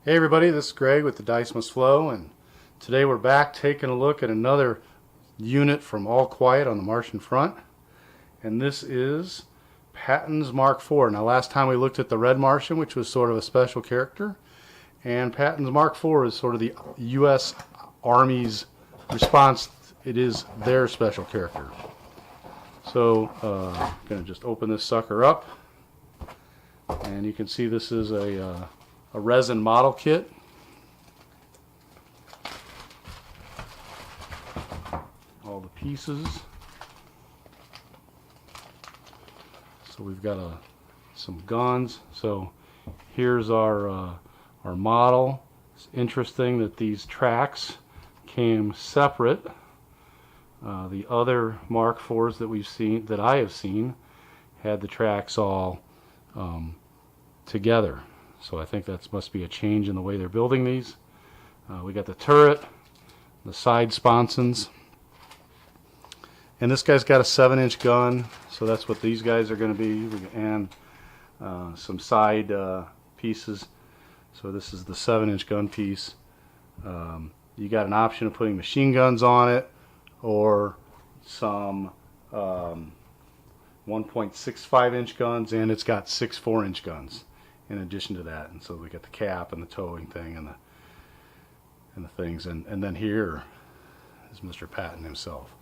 Hey everybody, this is Greg with the Dice Must Flow, and today we're back taking a look at another unit from All Quiet on the Martian Front, and this is Patton's Mark IV. Now last time we looked at the Red Martian, which was sort of a special character, and Patton's Mark IV is sort of the U.S. Army's response. It is their special character. So I'm going to just open this sucker up, and you can see this is a resin model kit. All the pieces. So we've got some guns. So here's our model. It's interesting that these tracks came separate. The other Mark IVs that I have seen had the tracks all together. So I think that must be a change in the way they're building these. We got the turret, the side sponsons, and this guy's got a 7-inch gun, so that's what these guys are going to be, and some side pieces. So this is the 7-inch gun piece. You got an option of putting machine guns on it, or some 1.65-inch guns, and it's got 6 4-inch guns in addition to that. And so we got the cap and the towing thing and the things, and then here is Mr. Patton himself.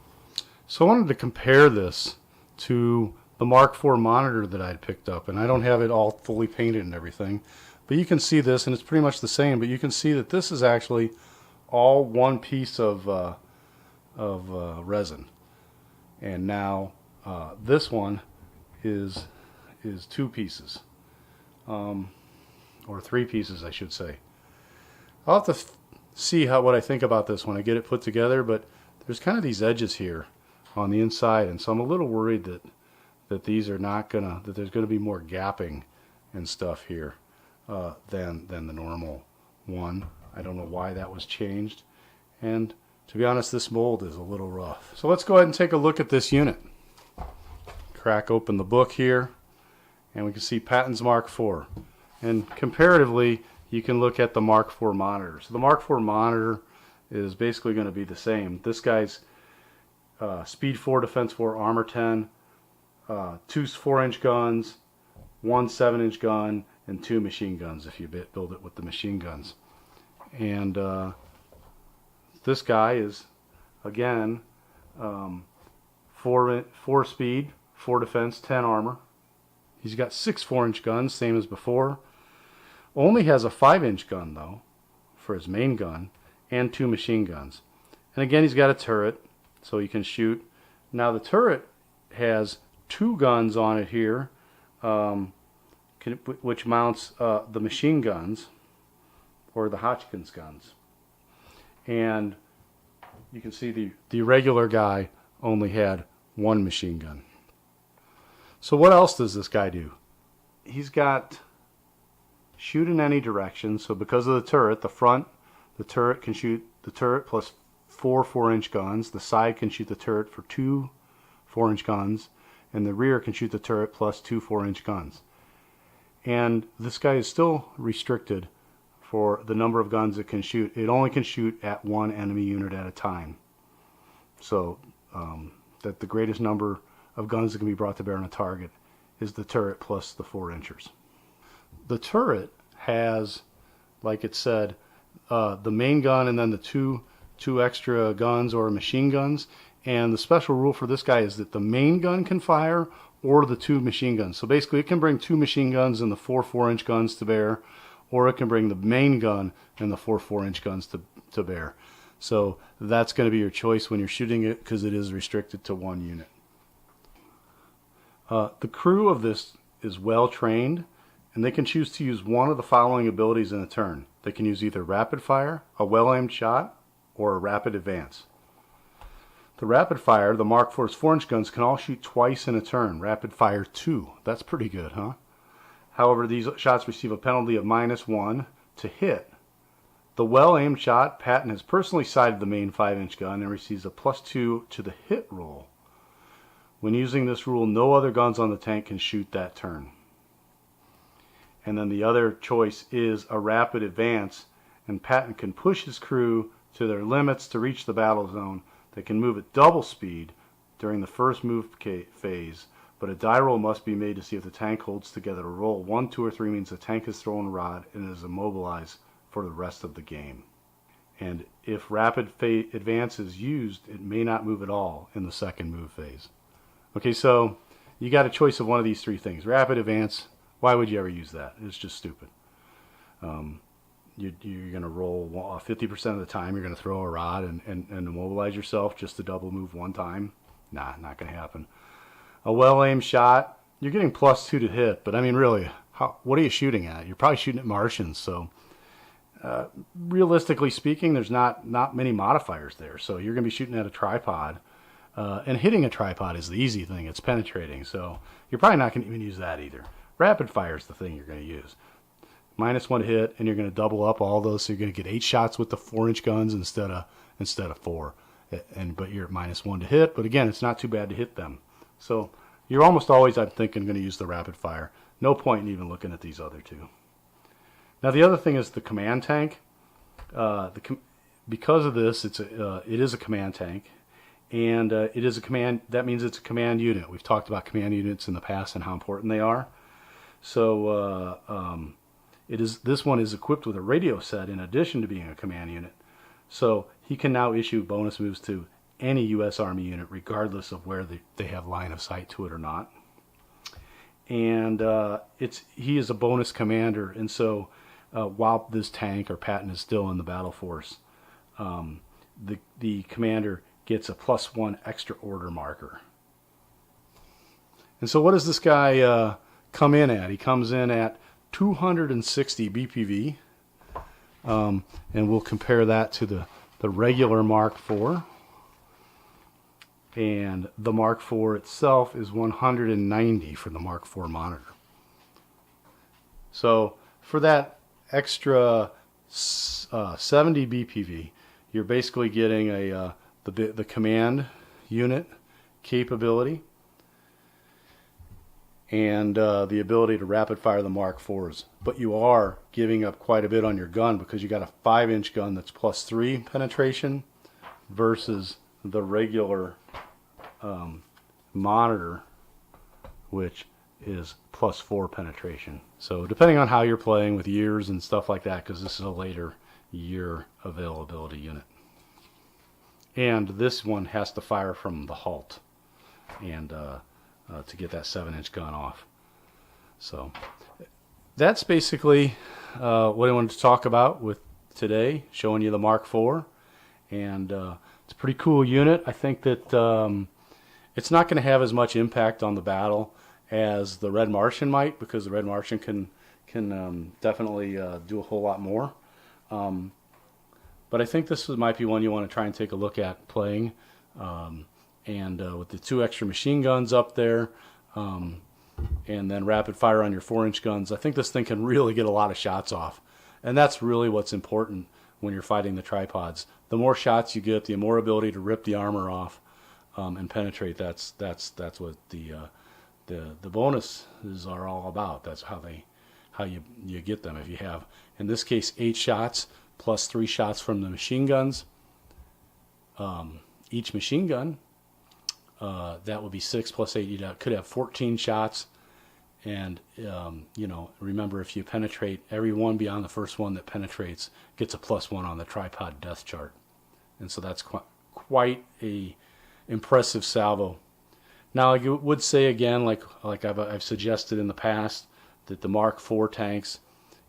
So I wanted to compare this to the Mark IV monitor that I had picked up, and I don't have it all fully painted and everything, but you can see this, and it's pretty much the same, but you can see that this is actually all one piece of resin, and now this one is 2 pieces. Or 3 pieces, I should say. I'll have to see what I think about this when I get it put together, but there's kind of these edges here on the inside, and so I'm a little worried that these are not gonna, that there's gonna be more gapping and stuff here than the normal one. I don't know why that was changed, and to be honest, this mold is a little rough. So let's go ahead and take a look at this unit. Crack open the book here, and we can see Patton's Mark IV. And comparatively, you can look at the Mark IV monitor. So the Mark IV monitor is basically going to be the same. This guy's Speed 4, Defense 4, Armor 10, 2 4-inch guns, 1 7-inch gun, and 2 machine guns if you build it with the machine guns. And this guy is, again, 4 speed, 4 defense, 10 armor. He's got 6 4-inch guns, same as before. Only has a 5-inch gun, though, for his main gun, and 2 machine guns. And again, he's got a turret, so he can shoot. Now, the turret has 2 guns on it here, which mounts the machine guns, or the Hotchkiss guns. And you can see the regular guy only had 1 machine gun. So what else does this guy do? He's got shoot in any direction. So because of the turret, the front, the turret can shoot the turret plus 4 4-inch guns. The side can shoot the turret for 2 4-inch guns. And the rear can shoot the turret plus 2 4-inch guns. And this guy is still restricted for the number of guns it can shoot. It only can shoot at 1 enemy unit at a time. So that the greatest number of guns that can be brought to bear on a target is the turret plus the 4-inchers. The turret has, like it said, the main gun and then the two extra guns or machine guns. And the special rule for this guy is that the main gun can fire or the 2 machine guns. So basically it can bring 2 machine guns and the 4 4-inch guns to bear, or it can bring the main gun and the 4 4-inch guns to bear. So that's going to be your choice when you're shooting it, because it is restricted to 1 unit. The crew of this is well trained, and they can choose to use one of the following abilities in a turn. They can use either rapid fire, a well-aimed shot, or a rapid advance. The rapid fire, the Mark IV's 4-inch guns can all shoot twice in a turn. Rapid fire 2. That's pretty good, huh? However, these shots receive a penalty of -1 to hit. The well-aimed shot, Patton has personally sighted the main 5-inch gun and receives a +2 to the hit roll. When using this rule, no other guns on the tank can shoot that turn. and then the other choice is a rapid advance, and Patton can push his crew to their limits to reach the battle zone. They can move at double speed during the first move phase, but a die roll must be made to see if the tank holds together. A roll 1, 2, or 3 means the tank is thrown a rod and is immobilized for the rest of the game. And if rapid advance is used, it may not move at all in the second move phase. Okay, so you got a choice of one of these three things. Rapid advance, why would you ever use that? It's just stupid. You're going to roll 50% of the time, you're going to throw a rod and immobilize yourself just to double move one time. Nah, not going to happen. A well-aimed shot, you're getting +2 to hit, but I mean really, what are you shooting at? You're probably shooting at Martians, so realistically speaking, there's not many modifiers there. So you're going to be shooting at a tripod, and hitting a tripod is the easy thing. It's penetrating, so you're probably not going to even use that either. Rapid fire is the thing you're going to use. -1 hit, and you're going to double up all those, so you're going to get 8 shots with the 4-inch guns instead of 4. But you're at -1 to hit. But again, it's not too bad to hit them. So you're almost always, I'm thinking, going to use the rapid fire. No point in even looking at these other two. Now the other thing is the command tank. Because of this, it is a command tank, and it is a command. That means it's a command unit. We've talked about command units in the past and how important they are. So this one is equipped with a radio set in addition to being a command unit. So he can now issue bonus moves to any U.S. Army unit, regardless of where they have line of sight to it or not. And he is a bonus commander, and so while this tank or Patton is still in the battle force, the commander gets a +1 extra order marker. And so what does this guy come in at? He comes in at 260 BPV, and we'll compare that to the regular Mark IV. And the Mark IV itself is 190 for the Mark IV monitor. So for that extra 70 BPV, you're basically getting the command unit capability and the ability to rapid fire the Mark IVs. But you are giving up quite a bit on your gun because you got a 5-inch gun that's +3 penetration versus the regular monitor, which is +4 penetration. So depending on how you're playing with years and stuff like that, because this is a later year availability unit. And this one has to fire from the halt and to get that 7-inch gun off. So that's basically what I wanted to talk about with today, showing you the Mark IV. And it's a pretty cool unit. I think that it's not going to have as much impact on the battle as the Red Martian might, because the Red Martian can definitely do a whole lot more. But I think this might be one you want to try and take a look at playing. And with the 2 extra machine guns up there, and then rapid fire on your 4-inch guns, I think this thing can really get a lot of shots off. And that's really what's important when you're fighting the tripods. The more shots you get, the more ability to rip the armor off and penetrate. That's what the bonuses are all about. That's how you get them. If you have, in this case, 8 shots plus 3 shots from the machine guns, each machine gun, that would be 6 plus 8. You could have 14 shots. And remember, if you penetrate, every one beyond the first one that penetrates gets a +1 on the tripod death chart. And so that's quite a impressive salvo. Now, I would say again, like I've suggested in the past, that the Mark IV tanks,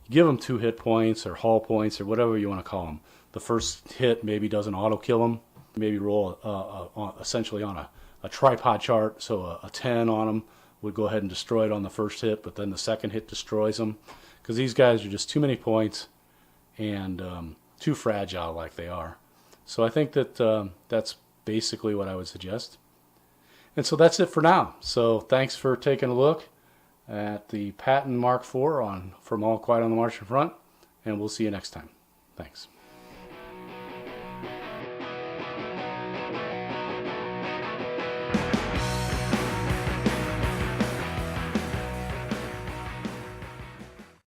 you give them 2 hit points or hull points or whatever you want to call them. The first hit maybe doesn't auto kill them. Maybe roll essentially on a tripod chart, so a 10 on them would go ahead and destroy it on the first hit, but then the second hit destroys them, because these guys are just too many points and too fragile like they are. So I think that that's basically what I would suggest. And so that's it for now. So thanks for taking a look at the Patton Mark IV from All Quiet on the Martian Front, and we'll see you next time. Thanks.